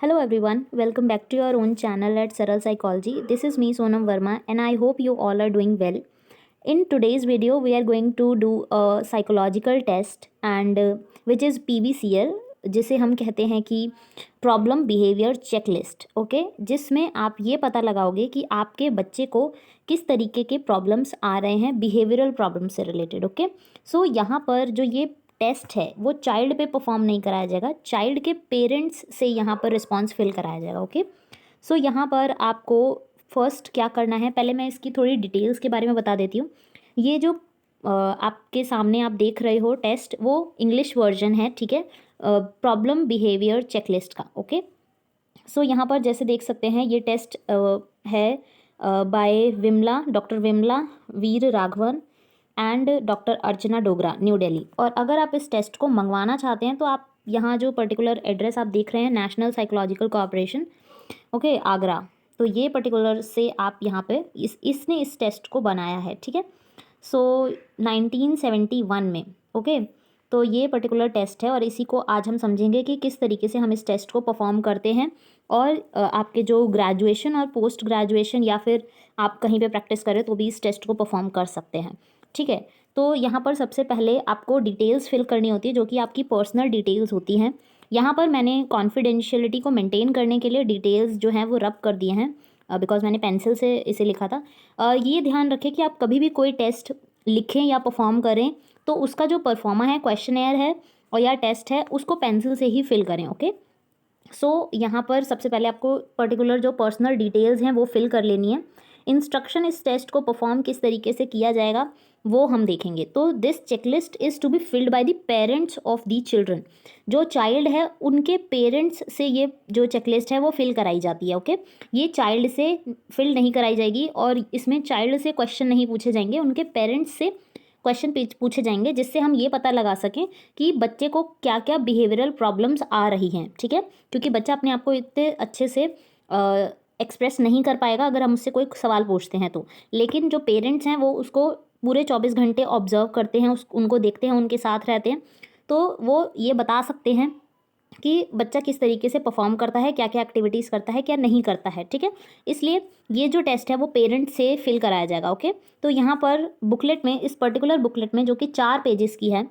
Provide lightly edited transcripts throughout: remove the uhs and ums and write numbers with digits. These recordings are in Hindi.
Hello everyone, welcome back to your own channel at Saral Psychology. This is me Sonam Verma and I hope you all are doing well. In today's video we are going to do a psychological test and which is PBCL, जिसे हम कहते हैं कि प्रॉब्लम बिहेवियर चेकलिस्ट. ओके, जिसमें आप ये पता लगाओगे कि आपके बच्चे को किस तरीके के प्रॉब्लम्स आ रहे हैं बिहेवियरल प्रॉब्लम से रिलेटेड. ओके, सो यहाँ पर जो ये टेस्ट है वो चाइल्ड पे परफॉर्म नहीं कराया जाएगा, चाइल्ड के पेरेंट्स से यहाँ पर रिस्पॉन्स फिल कराया जाएगा. ओके, सो यहाँ पर आपको फर्स्ट क्या करना है, पहले मैं इसकी थोड़ी डिटेल्स के बारे में बता देती हूँ. ये जो आपके सामने आप देख रहे हो टेस्ट, वो इंग्लिश वर्जन है, ठीक है, प्रॉब्लम बिहेवियर चेकलिस्ट का. ओके, सो यहाँ पर जैसे देख सकते हैं ये टेस्ट है by Vimala, doctor Vimala Veer Raghavan and doctor Archana Dogra, New Delhi. और अगर आप इस टेस्ट को मंगवाना चाहते हैं तो आप यहाँ जो पर्टिकुलर एड्रेस आप देख रहे हैं, national psychological corporation, okay, Agra, तो ये पर्टिकुलर से आप यहाँ पे इसने इस टेस्ट को बनाया है, ठीक है. सो 1971 में. ओके, तो ये पर्टिकुलर टेस्ट है और इसी को आज हम समझेंगे कि किस तरीके से हम इस टेस्ट को परफॉर्म करते हैं. और आपके जो ग्रेजुएशन और पोस्ट ग्रेजुएशन या फिर आप कहीं पे प्रैक्टिस करें तो भी इस टेस्ट को परफॉर्म कर सकते हैं, ठीक है. तो यहाँ पर सबसे पहले आपको डिटेल्स फिल करनी होती है जो कि आपकी पर्सनल डिटेल्स होती हैं. यहाँ पर मैंने कॉन्फिडेंशियलिटी को मेंटेन करने के लिए डिटेल्स जो हैं वो रब कर दिए हैं बिकॉज मैंने पेंसिल से इसे लिखा था. ये ध्यान रखें कि आप कभी भी कोई टेस्ट लिखें या परफॉर्म करें तो उसका जो परफॉर्मा है, क्वेश्चनेयर है और या टेस्ट है, उसको पेंसिल से ही फिल करें. ओके, सो यहाँ पर सबसे पहले आपको पर्टिकुलर जो पर्सनल डिटेल्स हैं वो फिल कर लेनी है. इंस्ट्रक्शन इस टेस्ट को परफॉर्म किस तरीके से किया जाएगा वो हम देखेंगे. तो this checklist is to be filled by the parents of the children. जो चाइल्ड है उनके पेरेंट्स से ये जो चेकलिस्ट है वो फिल कराई जाती है. ओके, ये चाइल्ड से फिल नहीं कराई जाएगी और इसमें चाइल्ड से क्वेश्चन नहीं पूछे जाएंगे, उनके पेरेंट्स से क्वेश्चन पूछे जाएंगे जिससे हम ये पता लगा सकें कि बच्चे को क्या क्या बिहेवियरल प्रॉब्लम्स आ रही हैं, ठीक है. क्योंकि बच्चा अपने आप को इतने अच्छे से एक्सप्रेस नहीं कर पाएगा अगर हम उससे कोई सवाल पूछते हैं तो, लेकिन जो पेरेंट्स हैं वो उसको पूरे 24 घंटे ऑब्जर्व करते हैं, उनको देखते हैं, उनके साथ रहते हैं, तो वो ये बता सकते हैं कि बच्चा किस तरीके से परफॉर्म करता है, क्या क्या एक्टिविटीज़ करता है, क्या नहीं करता है, ठीक है. इसलिए ये जो टेस्ट है वो पेरेंट से फिल कराया जाएगा. ओके, तो यहाँ पर बुकलेट में, इस पर्टिकुलर बुकलेट में जो कि 4 पेजेस की है,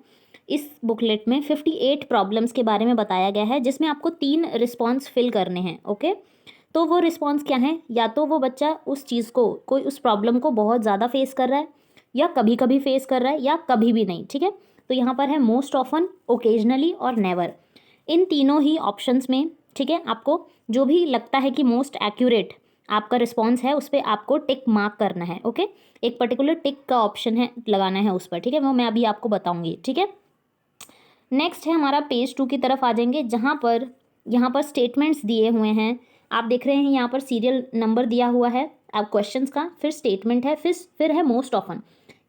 इस बुकलेट में 58 प्रॉब्लम्स के बारे में बताया गया है जिसमें आपको 3 रिस्पॉन्स फिल करने हैं. ओके, तो वो रिस्पॉन्स क्या है, या तो वो बच्चा उस चीज़ को, कोई उस प्रॉब्लम को बहुत ज़्यादा फेस कर रहा है, या कभी कभी फेस कर रहा है, या कभी भी नहीं, ठीक है. तो यहाँ पर है मोस्ट ऑफन, ओकेजनली और नेवर. इन तीनों ही ऑप्शंस में, ठीक है, आपको जो भी लगता है कि मोस्ट एक्यूरेट आपका रिस्पॉन्स है उस पर आपको टिक मार्क करना है. ओके, एक पर्टिकुलर टिक का ऑप्शन है लगाना है उस पर, ठीक है, वो मैं अभी आपको बताऊंगी, ठीक है. नेक्स्ट है हमारा पेज 2 की तरफ आ जाएंगे जहाँ पर यहाँ पर स्टेटमेंट्स दिए हुए हैं. आप देख रहे हैं यहाँ पर सीरियल नंबर दिया हुआ है आप क्वेश्चंस का, फिर स्टेटमेंट है, फिर है मोस्ट ऑफन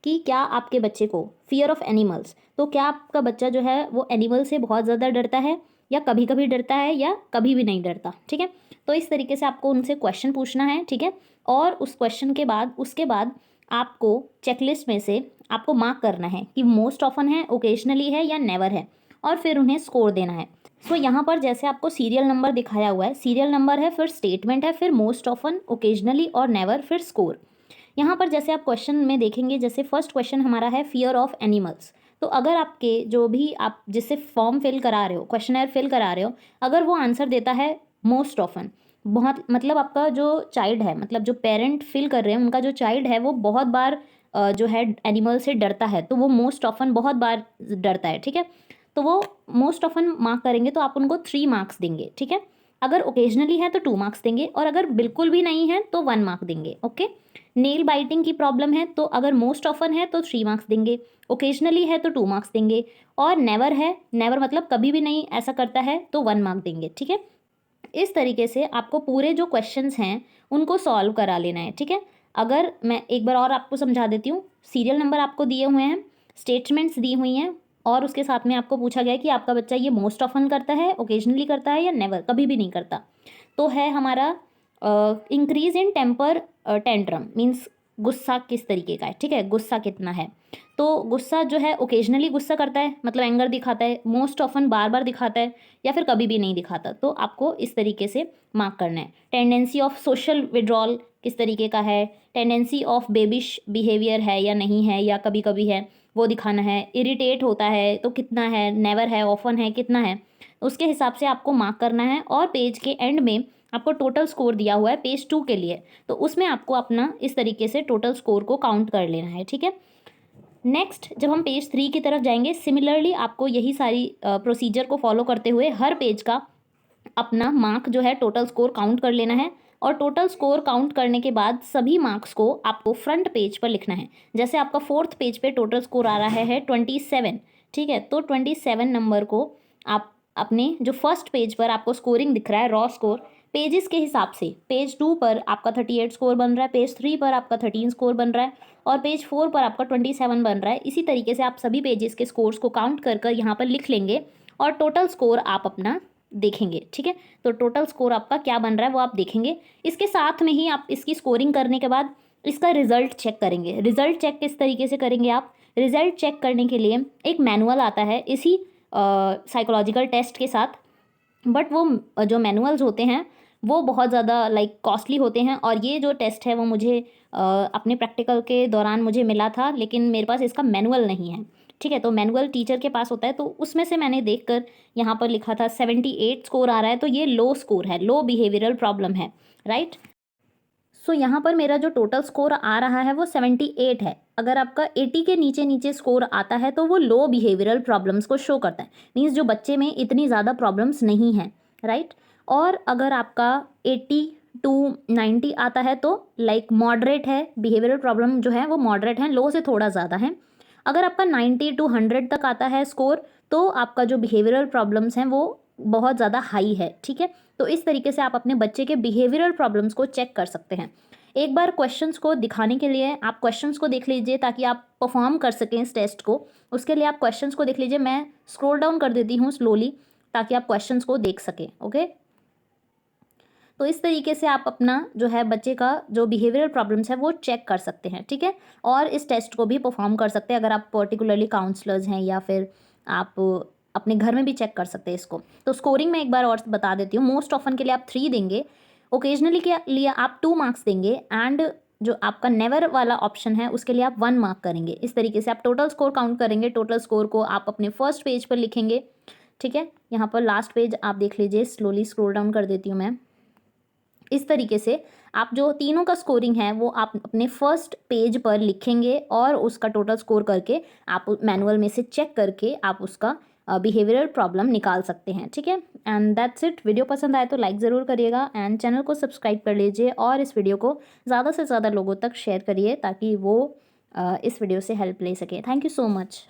कि क्या आपके बच्चे को फियर ऑफ एनिमल्स, तो क्या आपका बच्चा जो है वो एनिमल से बहुत ज़्यादा डरता है, या कभी कभी डरता है, या कभी भी नहीं डरता, ठीक है. तो इस तरीके से आपको उनसे क्वेश्चन पूछना है, ठीक है. और उस क्वेश्चन के बाद, उसके बाद आपको चेकलिस्ट में से आपको मार्क करना है कि मोस्ट ऑफन है, ओकेजनली है, या नेवर है, और फिर उन्हें स्कोर देना है. सो यहाँ पर जैसे आपको सीरियल नंबर दिखाया हुआ है, सीरियल नंबर है, फिर स्टेटमेंट है, फिर मोस्ट ऑफन, ओकेजनली और नेवर, फिर स्कोर. यहाँ पर जैसे आप क्वेश्चन में देखेंगे, जैसे फर्स्ट क्वेश्चन हमारा है फियर ऑफ एनिमल्स. तो अगर आपके जो भी आप जिससे फॉर्म फिल करा रहे हो, क्वेश्चनर फिल करा रहे हो, अगर वो आंसर देता है मोस्ट ऑफन, बहुत मतलब आपका जो चाइल्ड है, मतलब जो पेरेंट फिल कर रहे हैं उनका जो चाइल्ड है वो बहुत बार जो है एनिमल से डरता है, तो वो मोस्ट ऑफन बहुत बार डरता है, ठीक है. तो वो मोस्ट ऑफन मार्क करेंगे तो आप उनको 3 मार्क्स देंगे, ठीक है. अगर ओकेजनली है तो 2 मार्क्स देंगे, और अगर बिल्कुल भी नहीं है तो 1 मार्क देंगे. ओके, नेल बाइटिंग की प्रॉब्लम है तो अगर मोस्ट ऑफन है तो 3 मार्क्स देंगे, ओकेजनली है तो 2 मार्क्स देंगे, और नेवर है, नेवर मतलब कभी भी नहीं ऐसा करता है, तो 1 मार्क देंगे, ठीक है. इस तरीके से आपको पूरे जो क्वेश्चंस हैं उनको सॉल्व करा लेना है, ठीक है. अगर मैं एक बार और आपको समझा देती हूँ, सीरियल नंबर आपको दिए हुए हैं, स्टेटमेंट्स दी हुई हैं, और उसके साथ में आपको पूछा गया है कि आपका बच्चा ये मोस्ट ऑफन करता है, ओकेजनली करता है, या नेवर, कभी भी नहीं करता. तो है हमारा increase in temper tantrum, means गुस्सा किस तरीके का है, ठीक है, गुस्सा कितना है। तो गुस्सा जो है ओकेजनली गुस्सा करता है, मतलब एंगर दिखाता है, मोस्ट ऑफन बार बार दिखाता है, या फिर कभी भी नहीं दिखाता। तो आपको इस तरीके से मार्क करना है। टेंडेंसी ऑफ सोशल विड्रॉल किस तरीके का है, टेंडेंसी ऑफ बेबिश बिहेवियर है या नहीं है, या कभी कभी है, वो दिखाना है। इरिटेट होता है तो कितना है, नेवर है, ऑफन है, कितना है, उसके हिसाब से आपको मार्क करना है। और पेज के एंड में आपको टोटल स्कोर दिया हुआ है पेज 2 के लिए, तो उसमें आपको अपना इस तरीके से टोटल स्कोर को काउंट कर लेना है, ठीक है। नेक्स्ट जब हम पेज 3 की तरफ जाएंगे, सिमिलरली आपको यही सारी प्रोसीजर को फॉलो करते हुए हर पेज का अपना मार्क जो है टोटल स्कोर काउंट कर लेना है। और टोटल स्कोर काउंट करने के बाद सभी मार्क्स को आपको फ्रंट पेज पर लिखना है। जैसे आपका 4th पेज पे टोटल स्कोर आ रहा है 27, ठीक है, तो 27 नंबर को आप अपने जो फर्स्ट पेज पर आपको स्कोरिंग दिख रहा है रॉ स्कोर, पेजेस के हिसाब से पेज 2 पर आपका 38 स्कोर बन रहा है, पेज 3 पर आपका 13 स्कोर बन रहा है, और पेज 4 पर आपका 27 बन रहा है। इसी तरीके से आप सभी पेजेस के स्कोर्स को काउंट कर कर यहाँ पर लिख लेंगे और टोटल स्कोर आप अपना देखेंगे, ठीक है। तो टोटल स्कोर आपका क्या बन रहा है वो आप देखेंगे। इसके साथ में ही आप इसकी स्कोरिंग करने के बाद इसका रिजल्ट चेक करेंगे। रिजल्ट चेक किस तरीके से करेंगे आप, रिजल्ट चेक करने के लिए एक मैनुअल आता है इसी साइकोलॉजिकल टेस्ट के साथ, बट वो जो मैनुअल्स होते हैं वो बहुत ज़्यादा कॉस्टली होते हैं। और ये जो टेस्ट है वो मुझे अपने प्रैक्टिकल के दौरान मुझे मिला था, लेकिन मेरे पास इसका मैनुअल नहीं है, ठीक है। तो मैनुअल टीचर के पास होता है, तो उसमें से मैंने देखकर यहाँ पर लिखा था 78 स्कोर आ रहा है, तो ये लो स्कोर है, लो बिहेवियरल प्रॉब्लम है, राइट। सो यहाँ पर मेरा जो टोटल स्कोर आ रहा है वो 78 है। अगर आपका 80 के नीचे नीचे स्कोर आता है तो वो लो बिहेवियरल प्रॉब्लम्स को शो करता है, मीन्स जो बच्चे में इतनी ज़्यादा प्रॉब्लम्स नहीं हैं, राइट। और अगर आपका 80 टू 90 आता है तो मॉडरेट है, बिहेवियरल प्रॉब्लम जो है वो मॉडरेट है, लो से थोड़ा ज़्यादा है। अगर आपका 90 टू 100 तक आता है स्कोर तो आपका जो बिहेवियरल प्रॉब्लम्स हैं वो बहुत ज़्यादा हाई है, ठीक है। तो इस तरीके से आप अपने बच्चे के बिहेवियरल प्रॉब्लम्स को चेक कर सकते हैं। एक बार क्वेश्चंस को दिखाने के लिए आप क्वेश्चंस को देख लीजिए ताकि आप परफॉर्म कर सकें इस टेस्ट को। उसके लिए आप क्वेश्चंस को देख लीजिए, मैं स्क्रॉल डाउन कर देती हूँ स्लोली ताकि आप क्वेश्चंस को देख सकें, ओके। तो इस तरीके से आप अपना जो है बच्चे का जो बिहेवियरल प्रॉब्लम्स है वो चेक कर सकते हैं, ठीक है। और इस टेस्ट को भी परफॉर्म कर सकते हैं अगर आप पर्टिकुलरली काउंसलर्स हैं, या फिर आप अपने घर में भी चेक कर सकते हैं इसको। तो स्कोरिंग में एक बार और बता देती हूँ। मोस्ट ऑफन के लिए आप 3 देंगे, ओकेजनली के लिए आप 2 मार्क्स देंगे, एंड जो आपका नेवर वाला ऑप्शन है उसके लिए आप 1 मार्क करेंगे। इस तरीके से आप टोटल स्कोर काउंट करेंगे। टोटल स्कोर को आप अपने फर्स्ट पेज पर लिखेंगे, ठीक है। यहाँ पर लास्ट पेज आप देख लीजिए, स्लोली स्क्रॉल डाउन कर देती हूँ मैं। इस तरीके से आप जो तीनों का स्कोरिंग है वो आप अपने फर्स्ट पेज पर लिखेंगे और उसका टोटल स्कोर करके आप मैनुअल में से चेक करके आप उसका बिहेवियरल प्रॉब्लम निकाल सकते हैं, ठीक है। And that's it. वीडियो पसंद आए तो लाइक ज़रूर करिएगा एंड चैनल को सब्सक्राइब कर लीजिए और इस वीडियो को ज़्यादा से ज़्यादा लोगों तक शेयर करिए ताकि वो इस वीडियो से हेल्प ले सके। Thank you so much.